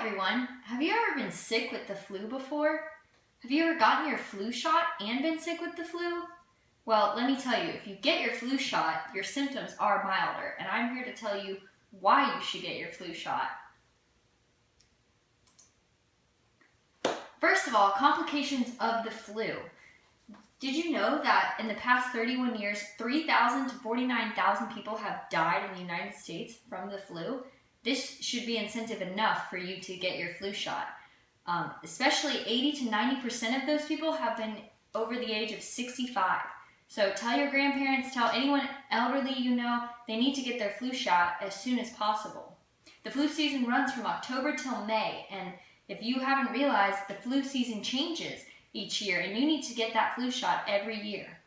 everyone. Have you ever been sick with the flu before? Have you ever gotten your flu shot and been sick with the flu? Well, let me tell you, if you get your flu shot, your symptoms are milder, and I'm here to tell you why you should get your flu shot. First of all, complications of the flu. Did you know that in the past 31 years, 3,000 to 49,000 people have died in the United States from the flu? This should be incentive enough for you to get your flu shot. Especially 80 to 90% of those people have been over the age of 65. So tell your grandparents, tell anyone elderly you know, they need to get their flu shot as soon as possible. The flu season runs from October till May, and if you haven't realized, the flu season changes each year, and you need to get that flu shot every year.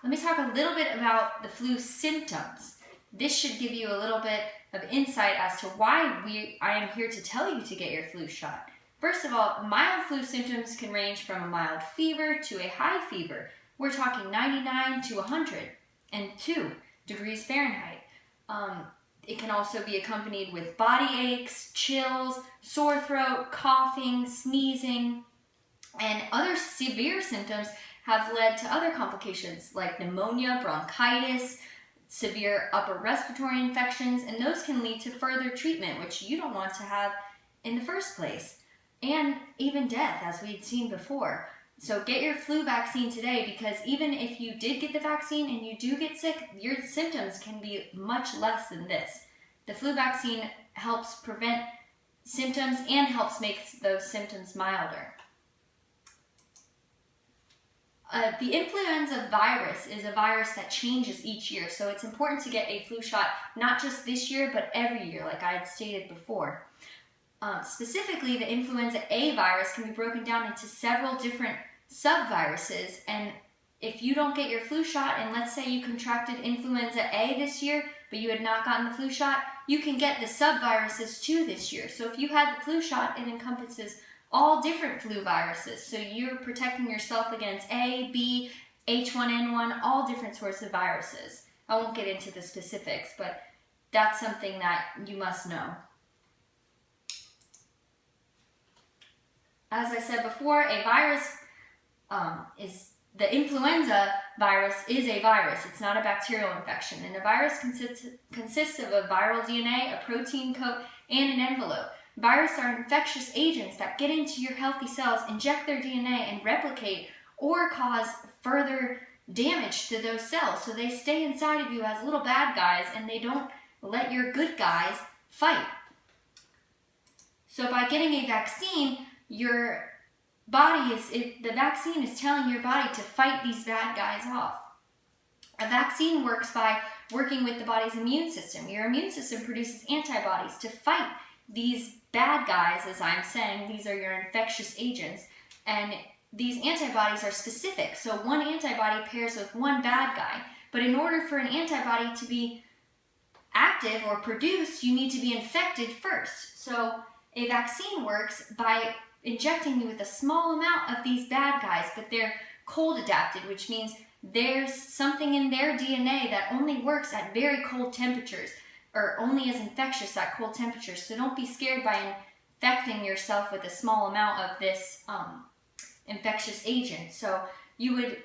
Let me talk a little bit about the flu symptoms. This should give you a little bit of insight as to why I am here to tell you to get your flu shot. First of all, mild flu symptoms can range from a mild fever to a high fever. We're talking 99 to 102 degrees Fahrenheit. It can also be accompanied with body aches, chills, sore throat, coughing, sneezing, and other severe symptoms have led to other complications like pneumonia, bronchitis, severe upper respiratory infections, and those can lead to further treatment, which you don't want to have in the first place, and even death, as we had seen before. So get your flu vaccine today, because even if you did get the vaccine and you do get sick, your symptoms can be much less than this. The flu vaccine helps prevent symptoms and helps make those symptoms milder. The influenza virus is a virus that changes each year, so it's important to get a flu shot not just this year, but every year, like I had stated before. Specifically, the influenza A virus can be broken down into several different subviruses, and if you don't get your flu shot, and let's say you contracted influenza A this year, but you had not gotten the flu shot, you can get the subviruses too this year. So if you had the flu shot, it encompasses all different flu viruses. So you're protecting yourself against A, B, H1N1, all different sorts of viruses. I won't get into the specifics, but that's something that you must know. As I said before, a virus the influenza virus is a virus. It's not a bacterial infection. And a virus consists of a viral DNA, a protein coat, and an envelope. Viruses are infectious agents that get into your healthy cells, inject their DNA, and replicate or cause further damage to those cells. So they stay inside of you as little bad guys, and they don't let your good guys fight. So by getting a vaccine, the vaccine is telling your body to fight these bad guys off. A vaccine works by working with the body's immune system. Your immune system produces antibodies to fight these bad guys, as I'm saying. These are your infectious agents, and these antibodies are specific. So one antibody pairs with one bad guy, but in order for an antibody to be active or produced, you need to be infected first. So a vaccine works by injecting you with a small amount of these bad guys, but they're cold adapted, which means there's something in their DNA that only works at very cold temperatures, or only is infectious at cold temperatures. So don't be scared by infecting yourself with a small amount of this infectious agent. So you would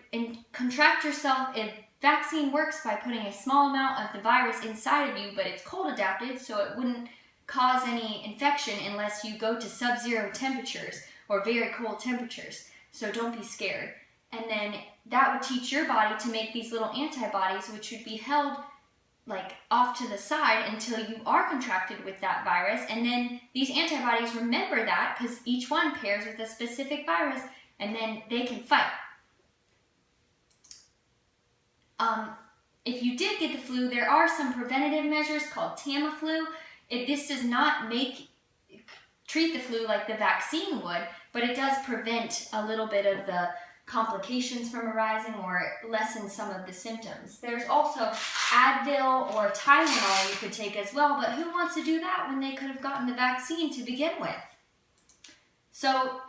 contract yourself. A vaccine works by putting a small amount of the virus inside of you, but it's cold adapted, so it wouldn't cause any infection unless you go to sub-zero temperatures or very cold temperatures. So don't be scared. And then that would teach your body to make these little antibodies, which would be held like off to the side until you are contracted with that virus. And then these antibodies remember that, because each one pairs with a specific virus, and then they can fight. If you did get the flu, there are some preventative measures called Tamiflu. This does not treat the flu like the vaccine would, but it does prevent a little bit of the complications from arising or lessen some of the symptoms. There's also Advil or Tylenol you could take as well, but who wants to do that when they could have gotten the vaccine to begin with? So,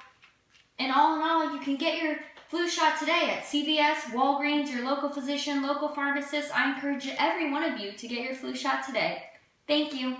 in all, you can get your flu shot today at CVS, Walgreens, your local physician, local pharmacist. I encourage every one of you to get your flu shot today. Thank you.